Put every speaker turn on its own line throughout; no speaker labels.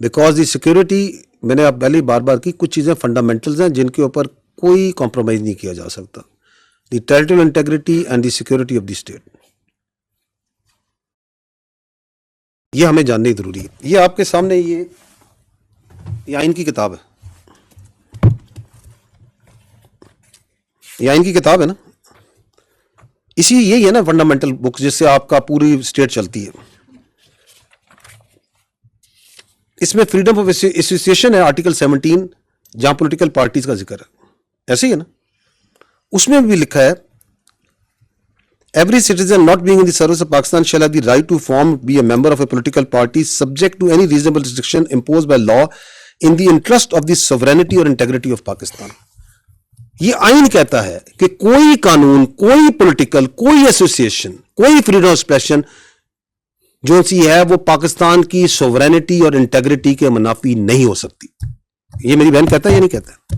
Because the security, میں نے آپ پہلے بار بار کی، کچھ چیزیں فنڈامنٹلز ہیں جن کے اوپر کوئی کمپرومائز نہیں کیا جا سکتا. The territorial integrity and the security of the state, یہ ہمیں جاننے ضروری ہے. یہ آپ کے سامنے یہ آئین کی کتاب ہے، یہ آئین کی کتاب ہے نا، یہی ہے نا فنڈامنٹل بک جس سے آپ کا پوری اسٹیٹ چلتی ہے. اس میں فریڈم آف ایسوسیشن ہے آرٹیکل 17، جہاں پولیٹیکل پارٹیز کا ذکر ہے، ایسے ہی ہے نا. اس میں بھی لکھا ہے every citizen not being in the service of Pakistan shall have the right to form be a member of a political party subject to any reasonable restriction imposed by law in the interest of the sovereignty اور integrity of Pakistan. یہ آئین کہتا ہے کہ کوئی قانون، کوئی political, کوئی ایسوسیشن، کوئی فریڈم آف ایکسپریشن جو سی ہے وہ پاکستان کی سوورینٹی اور انٹیگریٹی کے منافی نہیں ہو سکتی. یہ میری بہن کہتا ہے یا نہیں کہتا؟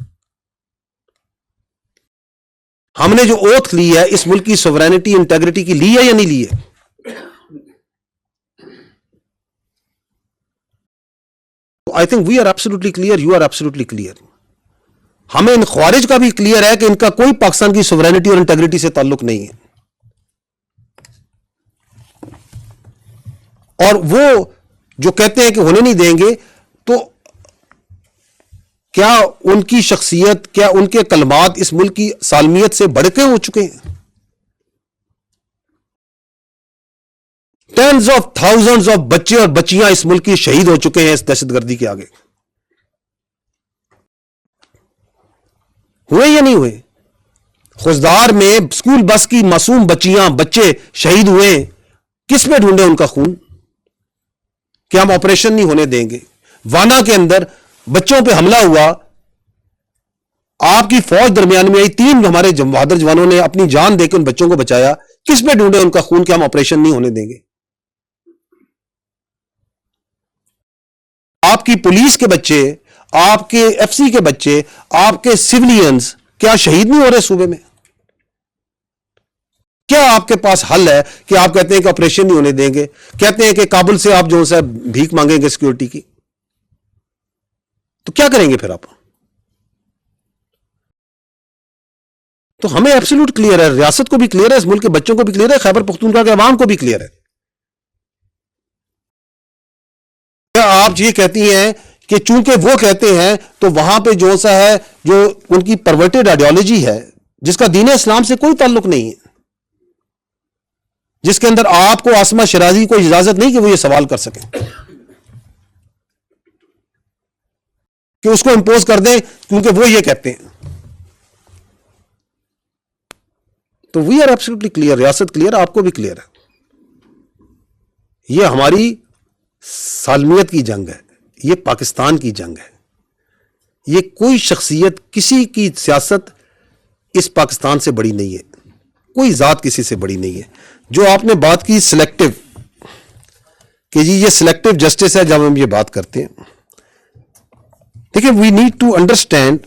ہم نے جو اوتھ لی ہے اس ملک کی سوورینٹی انٹیگریٹی کی لی ہے یا نہیں لی ہے؟ I think we are absolutely clear, you are absolutely clear. ہمیں ان خوارج کا بھی کلیئر ہے کہ ان کا کوئی پاکستان کی سوورینٹی اور انٹیگریٹی سے تعلق نہیں ہے. اور وہ جو کہتے ہیں کہ ہونے نہیں دیں گے، تو کیا ان کی شخصیت، کیا ان کے کلمات اس ملک کی سالمیت سے بڑھ کے ہو چکے ہیں؟ ٹینز آف تھاؤزنڈز آف بچے اور بچیاں اس ملک کی شہید ہو چکے ہیں اس دہشت گردی کے آگے. ہوئے یا نہیں ہوئے؟ خوزدار میں اسکول بس کی معصوم بچیاں، بچے شہید ہوئے. کس میں ڈھونڈے ان کا خون؟ کہ ہم آپریشن نہیں ہونے دیں گے. وانا کے اندر بچوں پہ حملہ ہوا، آپ کی فوج درمیان میں آئی، 3 ہمارے بہادر جوانوں نے اپنی جان دے کے ان بچوں کو بچایا. کس پہ ڈھونڈے ان کا خون کہ ہم آپریشن نہیں ہونے دیں گے؟ آپ کی پولیس کے بچے، آپ کے ایف سی کے بچے، آپ کے سیولینز کیا شہید نہیں ہو رہے صوبے میں؟ کیا آپ کے پاس حل ہے کہ آپ کہتے ہیں کہ آپریشن نہیں ہونے دیں گے، کہتے ہیں کہ کابل سے آپ جو ہے بھیک مانگیں گے سیکورٹی کی؟ تو کیا کریں گے پھر آپ؟ تو ہمیں ایبسولوٹ کلیئر ہے، ریاست کو بھی کلیئر ہے، اس ملک کے بچوں کو بھی کلیئر ہے، خیبر پختونخوا کے عوام کو بھی کلیئر ہے. کیا آپ یہ کہتی ہیں کہ چونکہ وہ کہتے ہیں تو وہاں پہ جو سا ہے، جو ان کی پرورٹڈ آئیڈیالوجی ہے جس کا دین اسلام سے کوئی تعلق نہیں ہے، جس کے اندر آپ کو عاصمہ شیرازی کو اجازت نہیں کہ وہ یہ سوال کر سکیں، کہ اس کو امپوز کر دیں کیونکہ وہ یہ کہتے ہیں. تو وی آر ایبسولوٹلی کلیئر، ریاست کلیئر، آپ کو بھی کلیئر ہے. یہ ہماری سالمیت کی جنگ ہے، یہ پاکستان کی جنگ ہے. یہ کوئی شخصیت، کسی کی سیاست اس پاکستان سے بڑی نہیں ہے، کوئی ذات کسی سے بڑی نہیں ہے. جو آپ نے بات کی سلیکٹو، کہ جی یہ سلیکٹو جسٹس ہے جب ہم یہ بات کرتے ہیں، دیکھیں we need to understand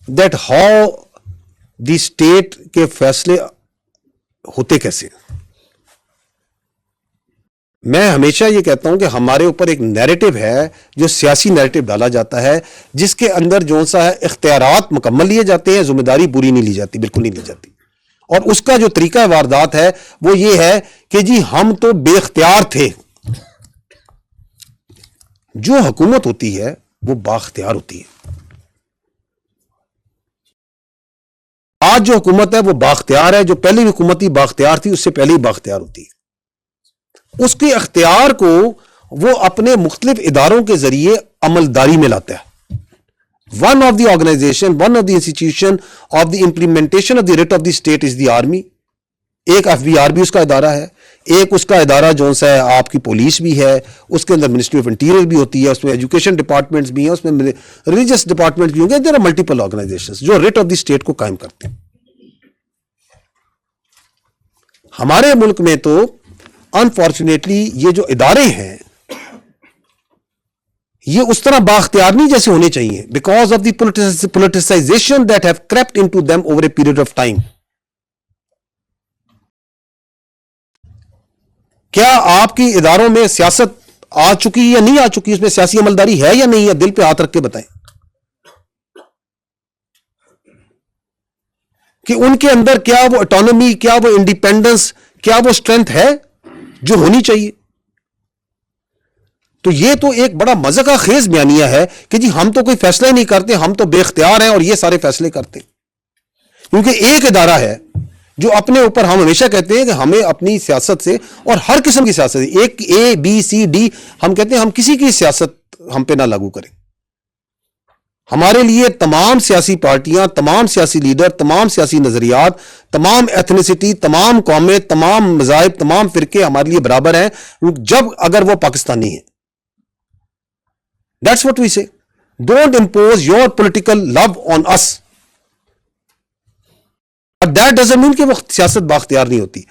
that how the state کے فیصلے ہوتے کیسے. میں ہمیشہ یہ کہتا ہوں کہ ہمارے اوپر ایک نیریٹو ہے جو سیاسی نیریٹو ڈالا جاتا ہے، جس کے اندر جو سا ہے اختیارات مکمل لیے جاتے ہیں، ذمہ داری پوری نہیں لی جاتی، بالکل نہیں لی جاتی. اور اس کا جو طریقہ واردات ہے وہ یہ ہے کہ جی ہم تو بے اختیار تھے. جو حکومت ہوتی ہے وہ بااختیار ہوتی ہے. آج جو حکومت ہے وہ بااختیار ہے، جو پہلی حکومت ہی بااختیار تھی اس سے پہلے ہی بااختیار ہوتی ہے. اس کے اختیار کو وہ اپنے مختلف اداروں کے ذریعے عملداری میں لاتا ہے. One of the organisation, one of the institution of the implementation of the rate of the state is the army. ایک ایف بی آر بھی اس کا ادارہ ہے، ایک اس کا ادارہ جو سا ہے آپ کی پولیس بھی ہے، اس کے اندر منسٹری آف انٹیریئر بھی ہوتی ہے، اس میں ایجوکیشن ڈپارٹمنٹس بھی ہیں، اس میں ریلیجس ڈپارٹمنٹس بھی ہوں گے. دیر آر ملٹیپل آرگنائزیشنز جو ریٹ آف دی اسٹیٹ کو قائم کرتے ہیں. ہمارے ملک میں تو انفارچونیٹلی یہ جو ادارے ہیں یہ اس طرح بااختیار نہیں جیسے ہونے چاہیے، because of the politicization that have crept into them over a period of time. کیا آپ کی اداروں میں سیاست آ چکی یا نہیں آ چکی, اس میں سیاسی عملداری ہے یا نہیں ہے, دل پہ ہاتھ رکھ کے بتائیں کہ ان کے اندر کیا وہ اٹانومی, کیا وہ انڈیپینڈنس, کیا وہ اسٹرینتھ ہے جو ہونی چاہیے. تو یہ تو ایک بڑا مذاق خیز بیانیہ ہے کہ جی ہم تو کوئی فیصلہ ہی نہیں کرتے, ہم تو بے اختیار ہیں اور یہ سارے فیصلے کرتے. کیونکہ ایک ادارہ ہے جو اپنے اوپر, ہم ہمیشہ کہتے ہیں کہ ہمیں اپنی سیاست سے, اور ہر قسم کی سیاست, ایک اے بی سی ڈی, ہم کہتے ہیں ہم کسی کی سیاست ہم پہ نہ لاگو کریں. ہمارے لیے تمام سیاسی پارٹیاں, تمام سیاسی لیڈر, تمام سیاسی نظریات, تمام ایتھنیسٹی, تمام قومیں, تمام مذاہب, تمام فرقے ہمارے لیے برابر ہیں, جب اگر وہ پاکستانی ہیں. That's what we say. Don't impose your political love on us. But that doesn't mean کہ وہ سیاست باختیار نہیں ہوتی.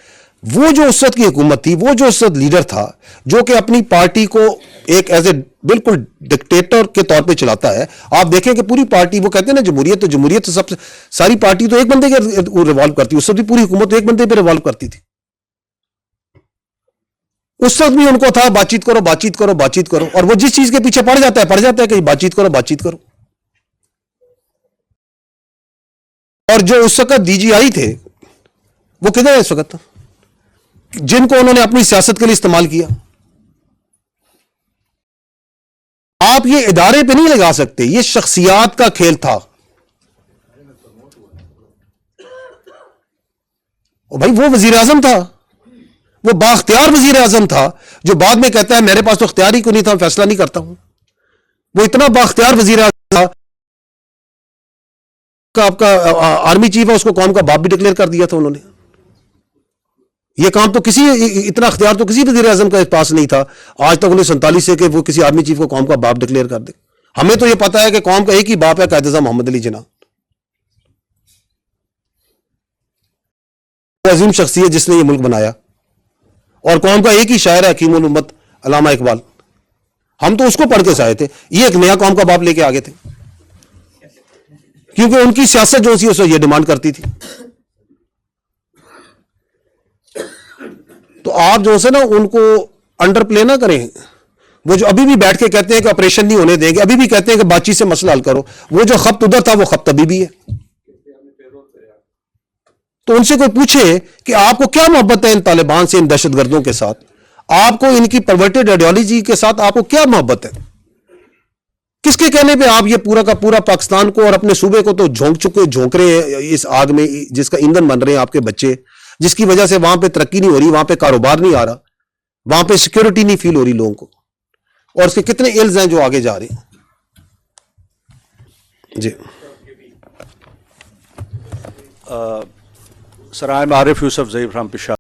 وہ جو اس وقت کی حکومت تھی, وہ جو اس وقت لیڈر تھا, جو کہ اپنی پارٹی کو ایک ایز اے بالکل ڈکٹیٹر کے طور پہ چلاتا ہے. آپ دیکھیں کہ پوری پارٹی, وہ کہتے ہیں نا جمہوریت, تو جمہوریت تو سب سے ساری پارٹی تو ایک بندے کے ریوالو کرتی, اس وقت بھی پوری حکومت تو ایک بندے پہ ریوالو کرتی تھی. اس وقت بھی ان کو تھا بات چیت کرو, بات چیت کرو, بات چیت کرو, اور وہ جس چیز کے پیچھے پڑ جاتا ہے کہ بات چیت کرو, بات چیت کرو. اور جو اس وقت ڈی جی آئی تھے وہ کدھر ہے اس وقت, جن کو انہوں نے اپنی سیاست کے لیے استعمال کیا. آپ یہ ادارے پہ نہیں لگا سکتے, یہ شخصیات کا کھیل تھا. بھائی وہ وزیر اعظم تھا, وہ بااختیار وزیر اعظم تھا, جو بعد میں کہتا ہے میرے پاس تو اختیار ہی کو نہیں تھا, فیصلہ نہیں کرتا ہوں. وہ اتنا بااختیار وزیر اعظم تھا, آپ کا آرمی چیف ہے, اس کو قوم کا باپ بھی ڈکلیئر کر دیا تھا انہوں نے. یہ کام تو کسی, اتنا اختیار تو کسی وزیر اعظم کا پاس نہیں تھا آج تک 1947 سے کہ وہ کسی آرمی چیف کو قوم کا باپ ڈکلیئر کر دے. ہمیں تو یہ پتا ہے کہ قوم کا ایک ہی باپ ہے, قائد اعظم محمد علی جناح. عظیم شخصیت جس نے یہ ملک بنایا, اور قوم کا ایک ہی شاعر ہے حکیم الامت علامہ اقبال. ہم تو اس کو پڑھ کے سائے تھے, یہ ایک نیا قوم کا باپ لے کے آگے تھے, کیونکہ ان کی سیاست جو سی اس یہ ڈیمانڈ کرتی تھی. تو آپ جو ہے نا ان کو انڈر پلے نہ کریں. وہ جو ابھی بھی بیٹھ کے کہتے ہیں کہ آپریشن نہیں ہونے دیں گے, ابھی بھی کہتے ہیں کہ بات چیت سے مسئلہ حل کرو, وہ جو خط ادھر تھا وہ خط ابھی بھی ہے. تو ان سے کوئی پوچھے کہ آپ کو کیا محبت ہے ان طالبان سے, ان دہشت گردوں کے ساتھ, آپ کو ان کی پرورٹڈ آئیڈیالوجی کے ساتھ آپ کو کیا محبت ہے, کس کے کہنے پہ آپ یہ پورا کا پورا پاکستان کو اور اپنے صوبے کو تو جھونک رہے ہیں اس آگ میں, جس کا ایندھن بن رہے ہیں آپ کے بچے, جس کی وجہ سے وہاں پہ ترقی نہیں ہو رہی, وہاں پہ کاروبار نہیں آ رہا, وہاں پہ سیکیورٹی نہیں فیل ہو رہی لوگوں کو, اور اس کے کتنے ایلز ہیں جو آگے جا رہے ہیں. جی
Sir, I'm Arif Yusuf Zaid from Peshawar.